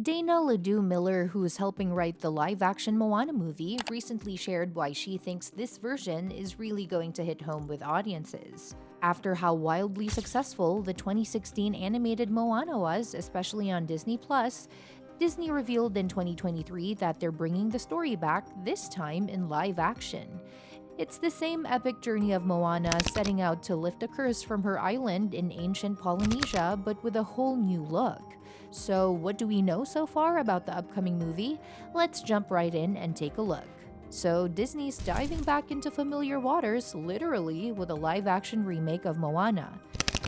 Dana Ledoux Miller, who is helping write the live-action Moana movie, recently shared why she thinks this version is really going to hit home with audiences. After how wildly successful the 2016 animated Moana was, especially on Disney+, Disney revealed in 2023 that they're bringing the story back, this time in live action. It's the same epic journey of Moana setting out to lift a curse from her island in ancient Polynesia, but with a whole new look. So, what do we know so far about the upcoming movie? Let's jump right in and take a look. So, Disney's diving back into familiar waters, literally, with a live-action remake of Moana.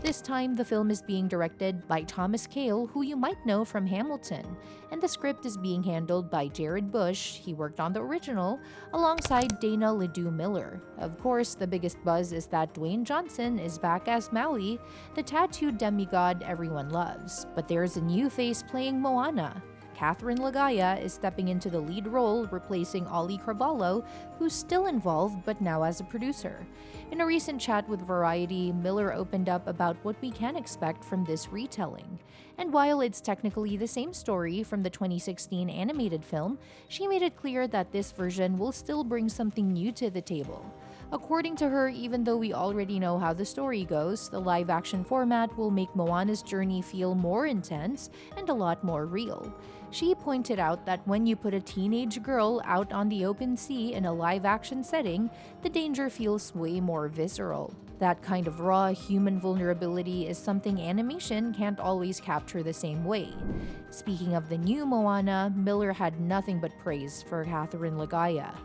This time, the film is being directed by Thomas Kail, who you might know from Hamilton, and the script is being handled by Jared Bush, he worked on the original, alongside Dana Ledoux Miller. Of course, the biggest buzz is that Dwayne Johnson is back as Maui, the tattooed demigod everyone loves. But there's a new face playing Moana. Catherine Lagaya is stepping into the lead role, replacing Auliʻi Cravalho, who's still involved but now as a producer. In a recent chat with Variety, Miller opened up about what we can expect from this retelling. And while it's technically the same story from the 2016 animated film, she made it clear that this version will still bring something new to the table. According to her, even though we already know how the story goes, the live-action format will make Moana's journey feel more intense and a lot more real. She pointed out that when you put a teenage girl out on the open sea in a live-action setting, the danger feels way more visceral. That kind of raw human vulnerability is something animation can't always capture the same way. Speaking of the new Moana, Miller had nothing but praise for Catherine Lagaya.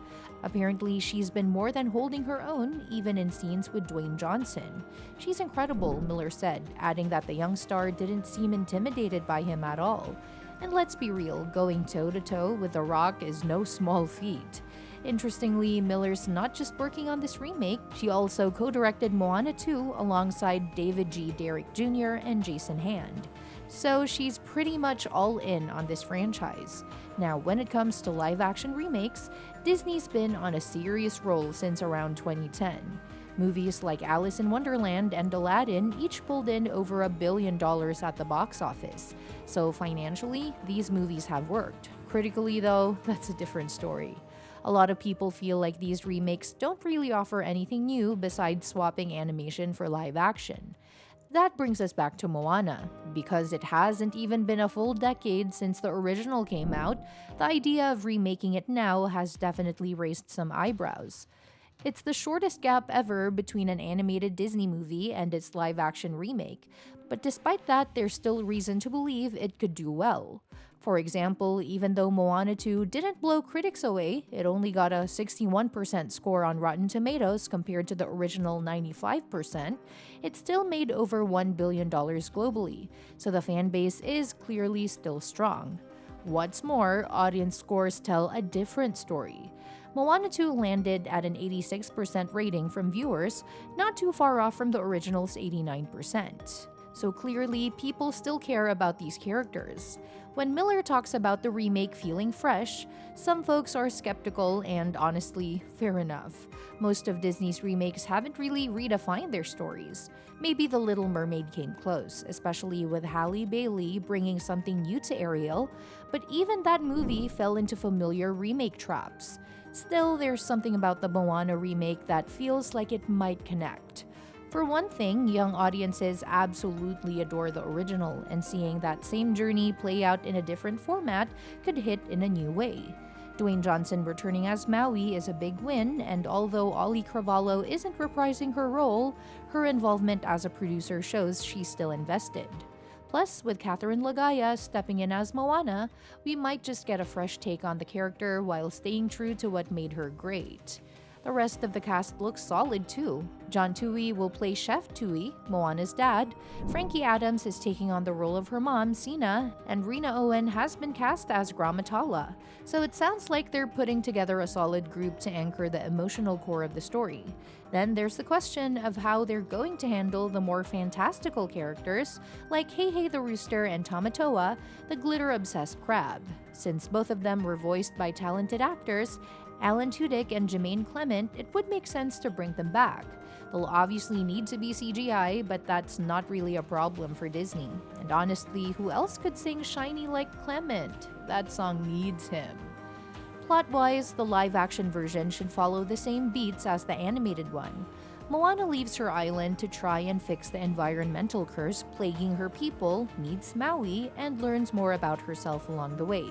Apparently, she's been more than holding her own, even in scenes with Dwayne Johnson. She's incredible, Miller said, adding that the young star didn't seem intimidated by him at all. And let's be real, going toe-to-toe with The Rock is no small feat. Interestingly, Miller's not just working on this remake, she also co-directed Moana 2 alongside David Derrick Jr. and Jason Hand. So she's pretty much all in on this franchise. Now, when it comes to live-action remakes, Disney's been on a serious roll since around 2010. Movies like Alice in Wonderland and Aladdin each pulled in over $1 billion at the box office. So financially, these movies have worked. Critically, though, that's a different story. A lot of people feel like these remakes don't really offer anything new besides swapping animation for live action. That brings us back to Moana. Because it hasn't even been a full decade since the original came out, the idea of remaking it now has definitely raised some eyebrows. It's the shortest gap ever between an animated Disney movie and its live-action remake, but despite that, there's still reason to believe it could do well. For example, even though Moana 2 didn't blow critics away, it only got a 61% score on Rotten Tomatoes compared to the original 95%, it still made over $1 billion globally, so the fan base is clearly still strong. What's more, audience scores tell a different story. Moana 2 landed at an 86% rating from viewers, not too far off from the original's 89%. So clearly, people still care about these characters. When Miller talks about the remake feeling fresh, some folks are skeptical and honestly, fair enough. Most of Disney's remakes haven't really redefined their stories. Maybe The Little Mermaid came close, especially with Halle Bailey bringing something new to Ariel, but even that movie fell into familiar remake traps. Still, there's something about the Moana remake that feels like it might connect. For one thing, young audiences absolutely adore the original, and seeing that same journey play out in a different format could hit in a new way. Dwayne Johnson returning as Maui is a big win, and although Auliʻi Cravalho isn't reprising her role, her involvement as a producer shows she's still invested. Plus, with Catherine Lagaya stepping in as Moana, we might just get a fresh take on the character while staying true to what made her great. The rest of the cast looks solid too. John Tui will play Chef Tui, Moana's dad. Frankie Adams is taking on the role of her mom, Sina, and Rena Owen has been cast as Gramatala. So it sounds like they're putting together a solid group to anchor the emotional core of the story. Then there's the question of how they're going to handle the more fantastical characters like Heihei the Rooster and Tamatoa, the glitter-obsessed crab. Since both of them were voiced by talented actors, Alan Tudyk and Jermaine Clement, it would make sense to bring them back. They'll obviously need to be CGI, but that's not really a problem for Disney. And honestly, who else could sing Shiny like Clement? That song needs him. Plot-wise, the live-action version should follow the same beats as the animated one. Moana leaves her island to try and fix the environmental curse plaguing her people, meets Maui, and learns more about herself along the way.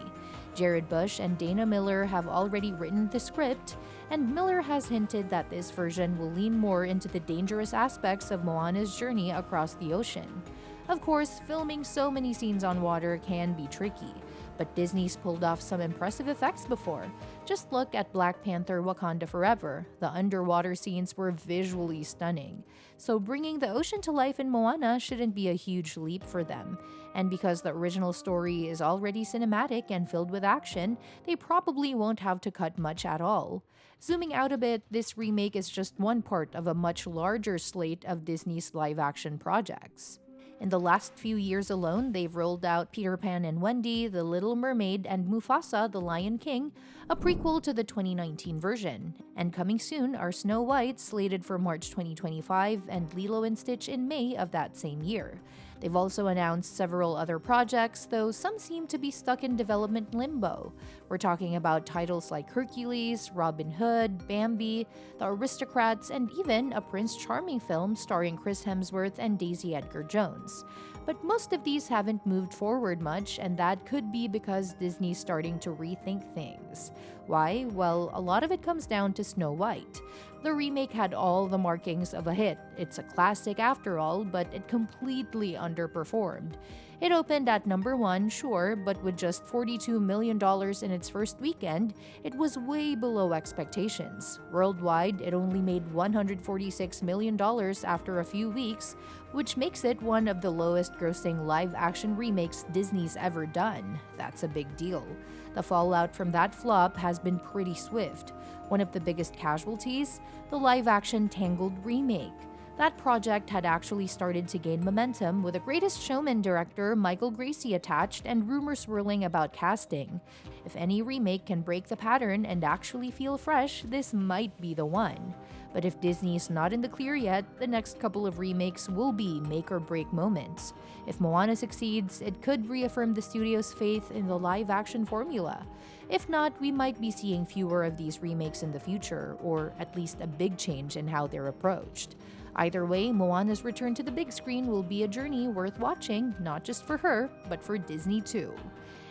Jared Bush and Dana Miller have already written the script, and Miller has hinted that this version will lean more into the dangerous aspects of Moana's journey across the ocean. Of course, filming so many scenes on water can be tricky, but Disney's pulled off some impressive effects before. Just look at Black Panther: Wakanda Forever. The underwater scenes were visually stunning. So bringing the ocean to life in Moana shouldn't be a huge leap for them. And because the original story is already cinematic and filled with action, they probably won't have to cut much at all. Zooming out a bit, this remake is just one part of a much larger slate of Disney's live-action projects. In the last few years alone, they've rolled out Peter Pan and Wendy, The Little Mermaid, and Mufasa, The Lion King, a prequel to the 2019 version. And coming soon are Snow White, slated for March 2025, and Lilo and Stitch in May of that same year. They've also announced several other projects, though some seem to be stuck in development limbo. We're talking about titles like Hercules, Robin Hood, Bambi, The Aristocrats, and even a Prince Charming film starring Chris Hemsworth and Daisy Edgar Jones. But most of these haven't moved forward much, and that could be because Disney's starting to rethink things. Why? Well, a lot of it comes down to Snow White. The remake had all the markings of a hit. It's a classic after all, but it completely underperformed. It opened at number 1, sure, but with just $42 million in its first weekend, it was way below expectations. Worldwide, it only made $146 million after a few weeks, which makes it one of the lowest-grossing live-action remakes Disney's ever done. That's a big deal. The fallout from that flop has been pretty swift. One of the biggest casualties? The live-action Tangled remake. That project had actually started to gain momentum with The Greatest Showman director Michael Gracey attached and rumors swirling about casting. If any remake can break the pattern and actually feel fresh, this might be the one. But if Disney's not in the clear yet, the next couple of remakes will be make-or-break moments. If Moana succeeds, it could reaffirm the studio's faith in the live-action formula. If not, we might be seeing fewer of these remakes in the future, or at least a big change in how they're approached. Either way, Moana's return to the big screen will be a journey worth watching, not just for her, but for Disney too.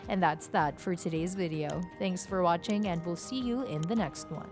And that's that for today's video. Thanks for watching, and we'll see you in the next one.